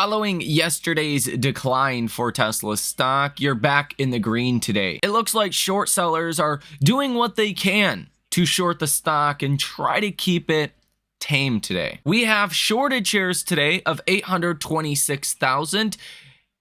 Following yesterday's decline for Tesla stock, you're back in the green today. It looks like short sellers are doing what they can to short the stock and try to keep it tame today. We have shorted shares today of 826,000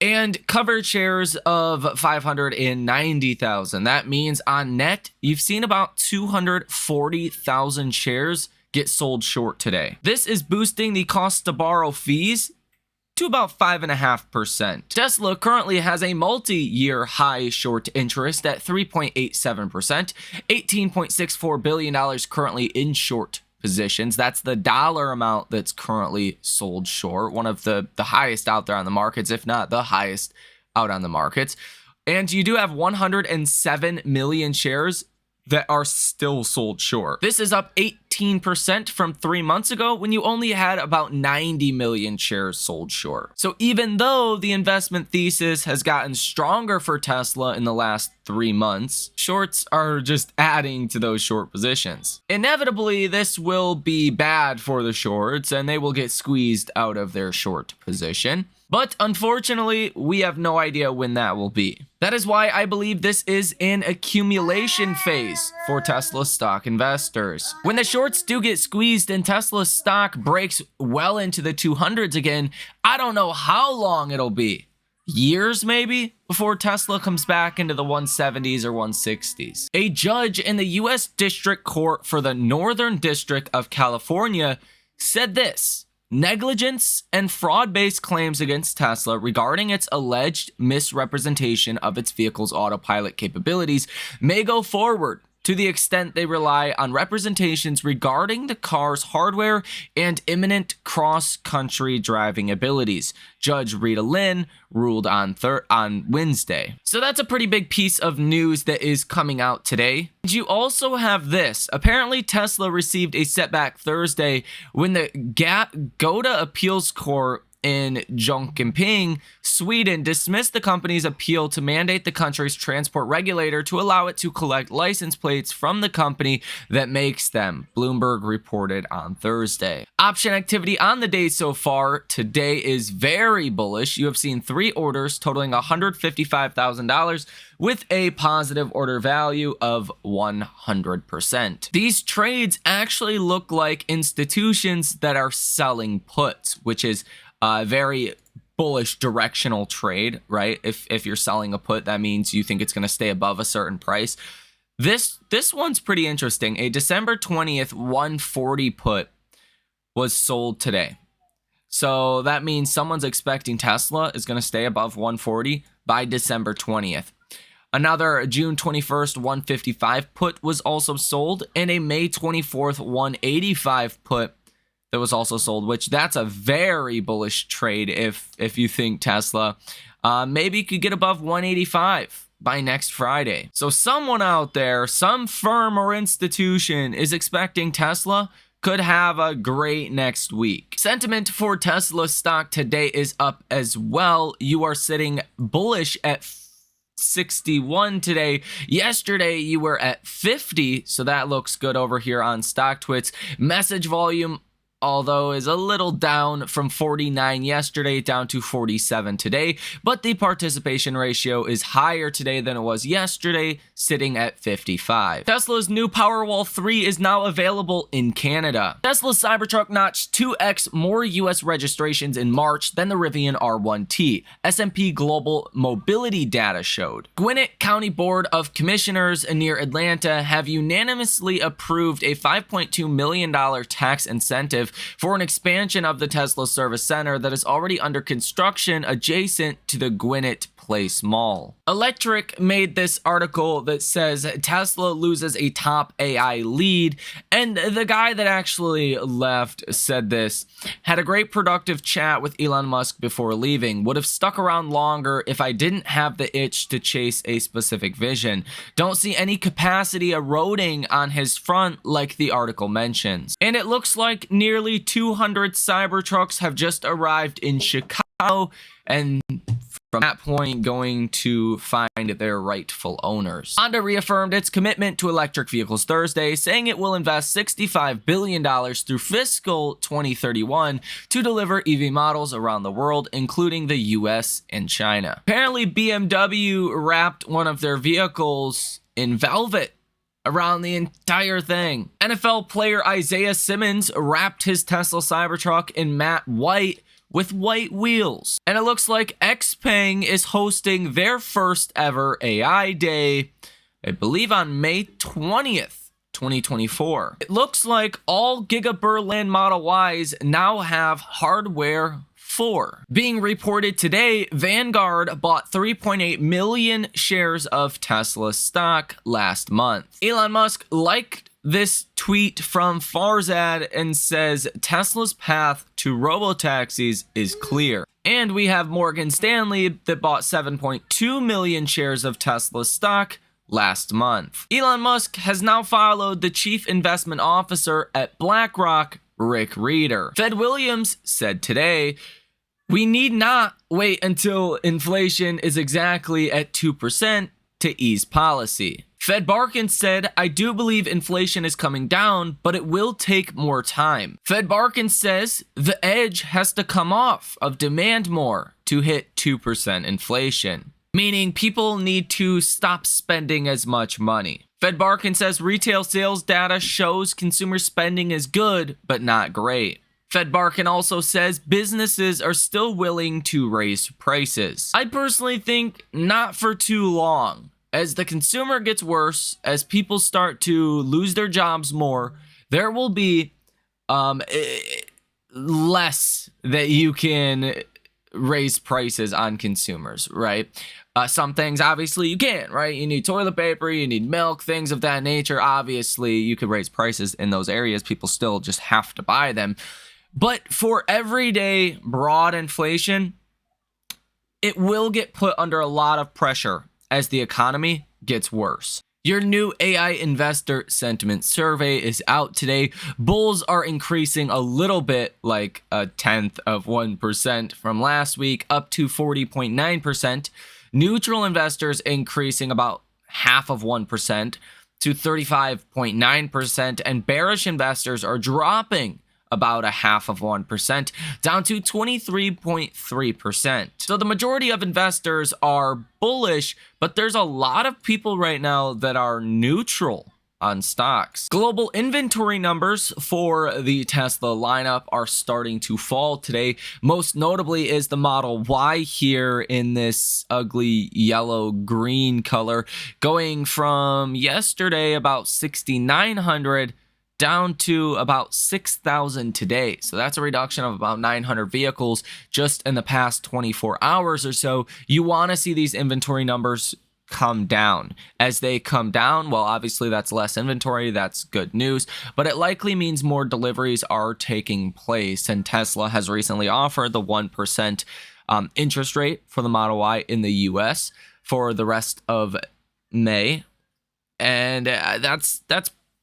and covered shares of 590,000. That means on net, you've seen about 240,000 shares get sold short today. This is boosting the cost to borrow fees to about 5.5%. Tesla currently has a multi-year high short interest at 3.87%, $18.64 billion currently in short positions. That's the dollar amount that's currently sold short, one of the highest out there on the markets, if not the highest out on the markets. And you do have 107 million shares that are still sold short. This is up 18% from 3 months ago when you only had about 90 million shares sold short. So even though the investment thesis has gotten stronger for Tesla in the last 3 months, shorts are just adding to those short positions. Inevitably, this will be bad for the shorts and they will get squeezed out of their short position. But unfortunately, we have no idea when that will be. That is why I believe this is an accumulation phase for Tesla stock investors. When the shorts do get squeezed and Tesla stock breaks well into the 200s again, I don't know how long it'll be. Years maybe before Tesla comes back into the 170s or 160s. A judge in the U.S. District Court for the Northern District of California said this: negligence and fraud-based claims against Tesla regarding its alleged misrepresentation of its vehicle's autopilot capabilities may go forward to the extent they rely on representations regarding the car's hardware and imminent cross-country driving abilities. Judge Rita Lynn ruled on Wednesday. So that's a pretty big piece of news that is coming out today. And you also have this. Apparently, Tesla received a setback Thursday when the Goda Appeals Court in Jönköping, Sweden, dismissed the company's appeal to mandate the country's transport regulator to allow it to collect license plates from the company that makes them, Bloomberg reported on Thursday. Option activity on the day so far today is very bullish. You have seen 3 orders totaling $155,000 with a positive order value of 100%. These trades actually look like institutions that are selling puts, which is a very bullish directional trade, right? If you're selling a put, that means you think it's going to stay above a certain price. This one's pretty interesting. A December 20th 140 put was sold today. So that means someone's expecting Tesla is going to stay above 140 by December 20th. Another June 21st 155 put was also sold, and a May 24th 185 put that was also sold, which that's a very bullish trade if you think Tesla maybe could get above 185 by next Friday. So someone out there, some firm or institution is expecting Tesla could have a great next week. Sentiment for Tesla stock today is up as well. You are sitting bullish at 61 today. Yesterday you were at 50, so that looks good over here on StockTwits. Message volume, although, is a little down from 49 yesterday down to 47 today, but the participation ratio is higher today than it was yesterday, sitting at 55. Tesla's new Powerwall 3 is now available in Canada. Tesla's Cybertruck notched 2x more US registrations in March than the Rivian R1T, S&P Global Mobility data showed. Gwinnett County Board of Commissioners near Atlanta have unanimously approved a $5.2 million tax incentive for an expansion of the Tesla Service Center that is already under construction adjacent to the Gwinnett Place Mall. Electric made this article that says Tesla loses a top AI lead, and the guy that actually left said this: had a great productive chat with Elon Musk before leaving, would have stuck around longer if I didn't have the itch to chase a specific vision. Don't see any capacity eroding on his front like the article mentions. And it looks like nearly 200 Cybertrucks have just arrived in Chicago, and from that point going to find their rightful owners. Honda reaffirmed its commitment to electric vehicles Thursday, saying it will invest $65 billion through fiscal 2031 to deliver EV models around the world, including the US and China. Apparently, BMW wrapped one of their vehicles in velvet around the entire thing. NFL player Isaiah Simmons wrapped his Tesla Cybertruck in matte white with white wheels. And it looks like XPeng is hosting their first ever AI Day, I believe on May 20th, 2024. It looks like all Giga Berlin Model Ys now have hardware 4. Being reported today, Vanguard bought 3.8 million shares of Tesla stock last month. Elon Musk liked this tweet from Farzad and says Tesla's path to robotaxis is clear. And we have Morgan Stanley that bought 7.2 million shares of Tesla stock last month. Elon Musk has now followed the chief investment officer at BlackRock, Rick Reeder. Fed Williams said today, "We need not wait until inflation is exactly at 2% to ease policy." Fed Barkin said, "I do believe inflation is coming down, but it will take more time." Fed Barkin says the edge has to come off of demand more to hit 2% inflation, meaning people need to stop spending as much money. Fed Barkin says retail sales data shows consumer spending is good, but not great. Fed Barkin also says businesses are still willing to raise prices. I personally think not for too long. As the consumer gets worse, as people start to lose their jobs more, there will be less that you can raise prices on consumers, right? Some things, obviously, you can't, right? You need toilet paper, you need milk, things of that nature. Obviously, you could raise prices in those areas. People still just have to buy them. But for everyday broad inflation, it will get put under a lot of pressure as the economy gets worse. Your new AI investor sentiment survey is out today. Bulls are increasing a little bit, like 0.1% from last week, up to 40.9%. Neutral investors increasing about 0.5% to 35.9%, and bearish investors are dropping about 0.5%, down to 23.3%. So the majority of investors are bullish, but there's a lot of people right now that are neutral on stocks. Global inventory numbers for the Tesla lineup are starting to fall today. Most notably is the Model Y here in this ugly yellow-green color, going from yesterday about 6,900 down to about 6,000 today. So that's a reduction of about 900 vehicles just in the past 24 hours or so. You want to see these inventory numbers come down. As they come down, well, obviously that's less inventory. That's good news, but it likely means more deliveries are taking place. And Tesla has recently offered the 1% interest rate for the Model Y in the US for the rest of May. And that's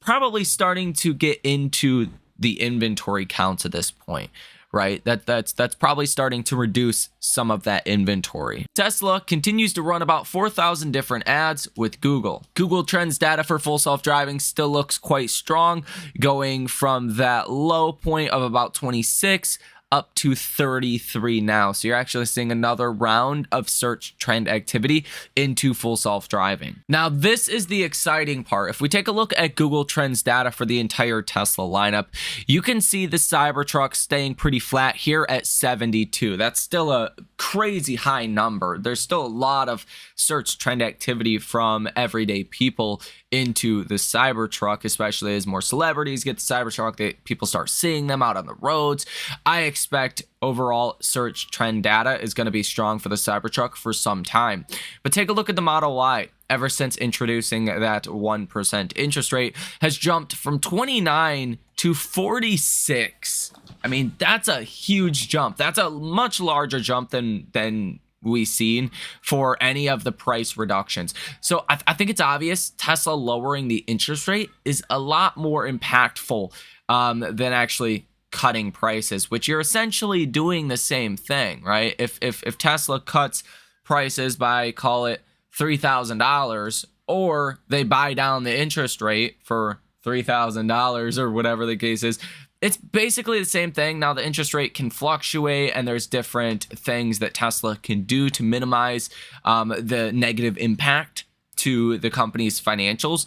probably starting to get into the inventory counts at this point, right? That's probably starting to reduce some of that inventory. Tesla continues to run about 4,000 different ads with Google. Google Trends data for full self-driving still looks quite strong, going from that low point of about 26 up to 33 now. So you're actually seeing another round of search trend activity into full self-driving. Now, this is the exciting part. If we take a look at Google Trends data for the entire Tesla lineup, you can see the Cybertruck staying pretty flat here at 72. That's still a crazy high number. There's still a lot of search trend activity from everyday people into the Cybertruck, especially as more celebrities get the Cybertruck, people start seeing them out on the roads. I expect overall search trend data is going to be strong for the Cybertruck for some time. But take a look at the Model Y. Ever since introducing that 1% interest rate, has jumped from 29 to 46. I mean, that's a huge jump. That's a much larger jump than we've seen for any of the price reductions. So I think it's obvious Tesla lowering the interest rate is a lot more impactful than actually cutting prices, which you're essentially doing the same thing, right? If Tesla cuts prices by, call it $3,000, or they buy down the interest rate for $3,000 or whatever the case is. It's basically the same thing. Now, the interest rate can fluctuate, and there's different things that Tesla can do to minimize the negative impact to the company's financials.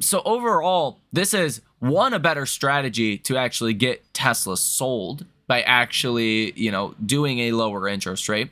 So overall, this is a better strategy to actually get Tesla sold by actually, doing a lower interest rate.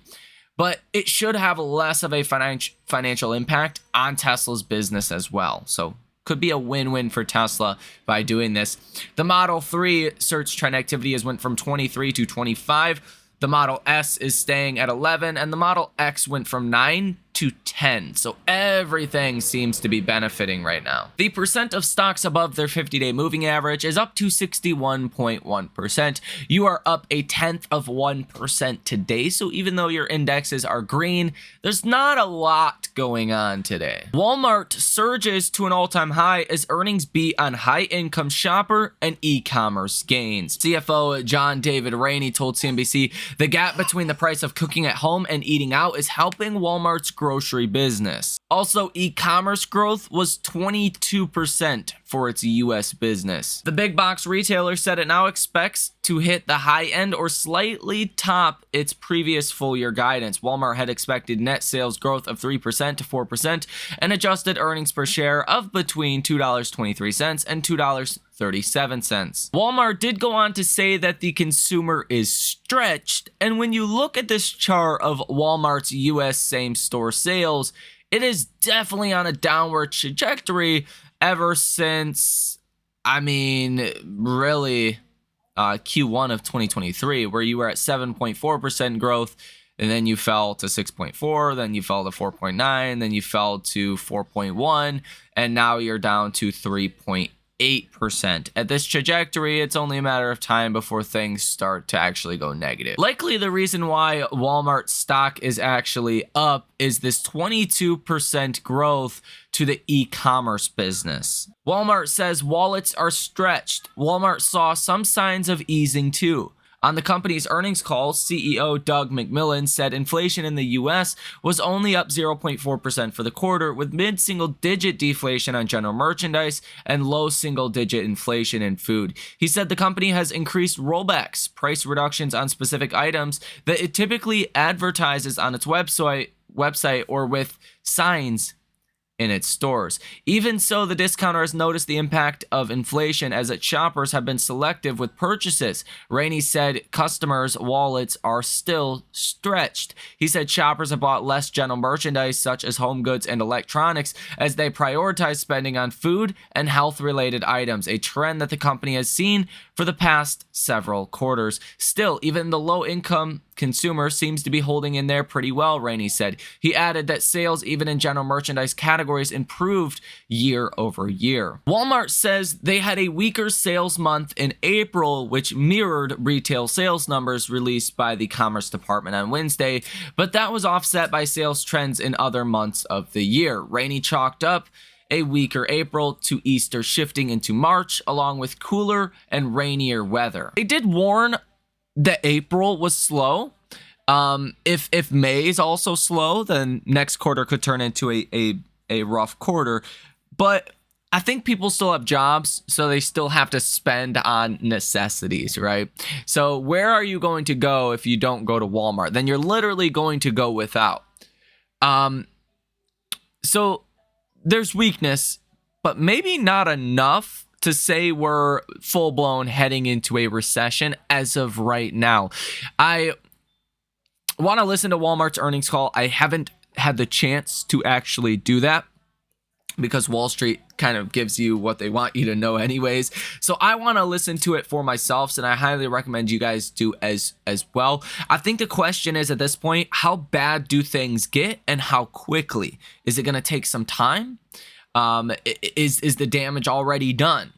But it should have less of a financial impact on Tesla's business as well. So could be a win-win for Tesla by doing this. The Model 3 search trend activity has went from 23 to 25. The Model S is staying at 11, and the Model X went from 9 to 10. So everything seems to be benefiting right now. The percent of stocks above their 50-day moving average is up to 61.1%. You are up 0.1% today. So even though your indexes are green, there's not a lot going on today. Walmart surges to an all-time high as earnings beat on high-income shopper and e-commerce gains. CFO John David Rainey told CNBC the gap between the price of cooking at home and eating out is helping Walmart's grocery business. Also, e-commerce growth was 22% for its U.S. business. The big box retailer said it now expects to hit the high end or slightly top its previous full year guidance. Walmart had expected net sales growth of 3% to 4% and adjusted earnings per share of between $2.23 and $2.37. Walmart did go on to say that the consumer is stretched, and when you look at this chart of Walmart's U.S. same-store sales, it is definitely on a downward trajectory ever since, really Q1 of 2023, where you were at 7.4% growth, and then you fell to 6.4, then you fell to 4.9, then you fell to 4.1, and now you're down to 3.8%. At this trajectory, it's only a matter of time before things start to actually go negative. Likely the reason why Walmart stock is actually up is this 22% growth to the e-commerce business. Walmart says wallets are stretched. Walmart saw some signs of easing too. On the company's earnings call, CEO Doug McMillon said inflation in the U.S. was only up 0.4% for the quarter, with mid-single-digit deflation on general merchandise and low single-digit inflation in food. He said the company has increased rollbacks, price reductions on specific items that it typically advertises on its website or with signs in its stores. Even so, the discounter has noticed the impact of inflation as its shoppers have been selective with purchases. Rainey said customers' wallets are still stretched. He said shoppers have bought less general merchandise such as home goods and electronics as they prioritize spending on food and health-related items, a trend that the company has seen for the past several quarters. Still, even the low-income consumer seems to be holding in there pretty well, Rainey said. He added that sales even in general merchandise categories improved year over year. Walmart says they had a weaker sales month in April, which mirrored retail sales numbers released by the Commerce Department on Wednesday, but that was offset by sales trends in other months of the year. Rainey chalked up a weaker April to Easter shifting into March, along with cooler and rainier weather. They did warn that April was slow. If May is also slow, then next quarter could turn into a rough quarter. But I think people still have jobs, so they still have to spend on necessities, right? So where are you going to go if you don't go to Walmart? Then you're literally going to go without. So there's weakness, but maybe not enough to say we're full-blown heading into a recession as of right now. I want to listen to Walmart's earnings call. I haven't had the chance to actually do that because Wall Street kind of gives you what they want you to know anyways. So I want to listen to it for myself, and I highly recommend you guys do as well. I think the question is at this point, how bad do things get and how quickly? Is it going to take some time? Is the damage already done?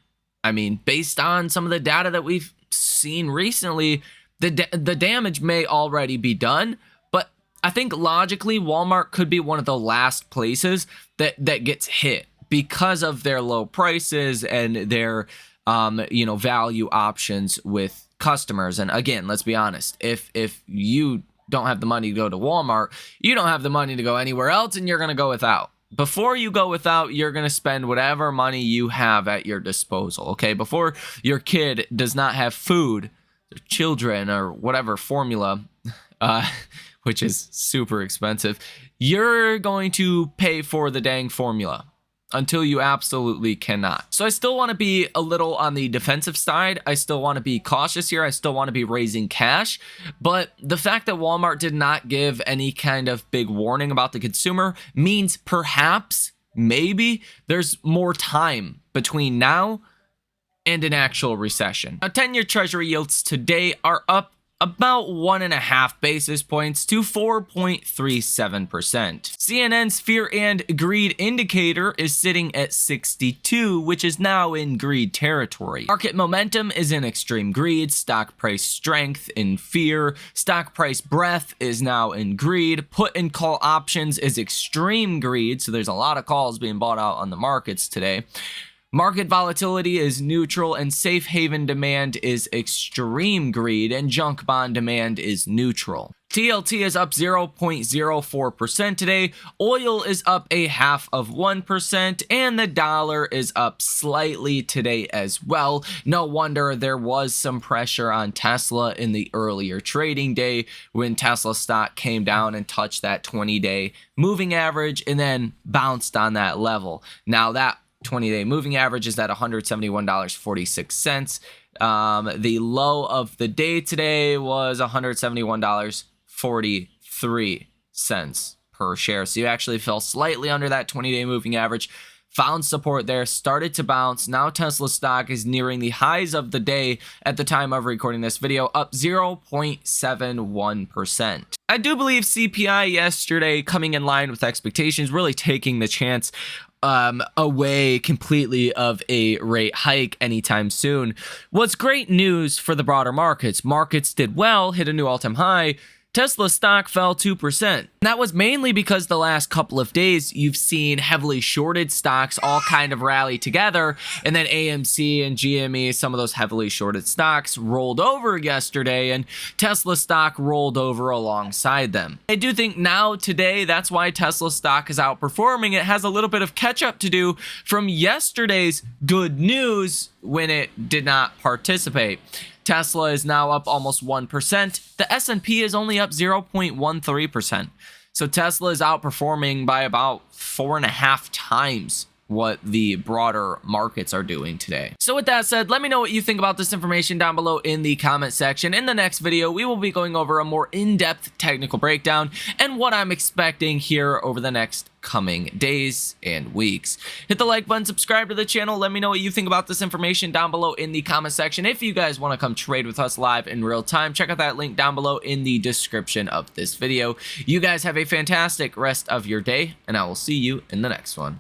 I mean, based on some of the data that we've seen recently, the damage may already be done, but I think logically Walmart could be one of the last places that gets hit because of their low prices and their value options with customers. And again, let's be honest, if you don't have the money to go to Walmart, you don't have the money to go anywhere else, and you're going to go without. Before you go without, you're going to spend whatever money you have at your disposal, okay? Before your kid does not have food, their children, or whatever formula, which is super expensive, you're going to pay for the dang formula until you absolutely cannot. So I still want to be a little on the defensive side. I still want to be cautious here. I still want to be raising cash. But the fact that Walmart did not give any kind of big warning about the consumer means perhaps, maybe, there's more time between now and an actual recession. Now, 10-year Treasury yields today are up about 1.5 basis points to 4.37%. CNN's fear and greed indicator is sitting at 62, which is now in greed territory. Market momentum is in extreme greed, stock price strength in fear, stock price breadth is now in greed, put and call options is extreme greed, so there's a lot of calls being bought out on the markets today. Market volatility is neutral, and safe haven demand is extreme greed, and junk bond demand is neutral. TLT is up 0.04% today, oil is up 0.5%, and the dollar is up slightly today as well. No wonder there was some pressure on Tesla in the earlier trading day when Tesla stock came down and touched that 20-day moving average and then bounced on that level. Now that 20-day moving average is at $171.46. The low of the day today was $171.43 per share. So you actually fell slightly under that 20-day moving average, found support there, started to bounce. Now Tesla stock is nearing the highs of the day at the time of recording this video, up 0.71%. I do believe CPI yesterday coming in line with expectations, really taking the chance away completely of a rate hike anytime soon, was great news for the broader markets. Markets did well, hit a new all-time high. Tesla stock fell 2%. That was mainly because the last couple of days you've seen heavily shorted stocks all kind of rally together, and then AMC and GME, some of those heavily shorted stocks, rolled over yesterday, and Tesla stock rolled over alongside them. I do think now, today, that's why Tesla stock is outperforming. It has a little bit of catch up to do from yesterday's good news when it did not participate. Tesla is now up almost 1%. The S&P is only up 0.13%. So Tesla is outperforming by about 4.5 times what the broader markets are doing today. So with that said, let me know what you think about this information down below in the comment section. In the next video, we will be going over a more in-depth technical breakdown and what I'm expecting here over the next coming days and weeks. Hit the like button, subscribe to the channel. Let me know what you think about this information down below in the comment section. If you guys want to come trade with us live in real time, check out that link down below in the description of this video. You guys have a fantastic rest of your day, and I will see you in the next one.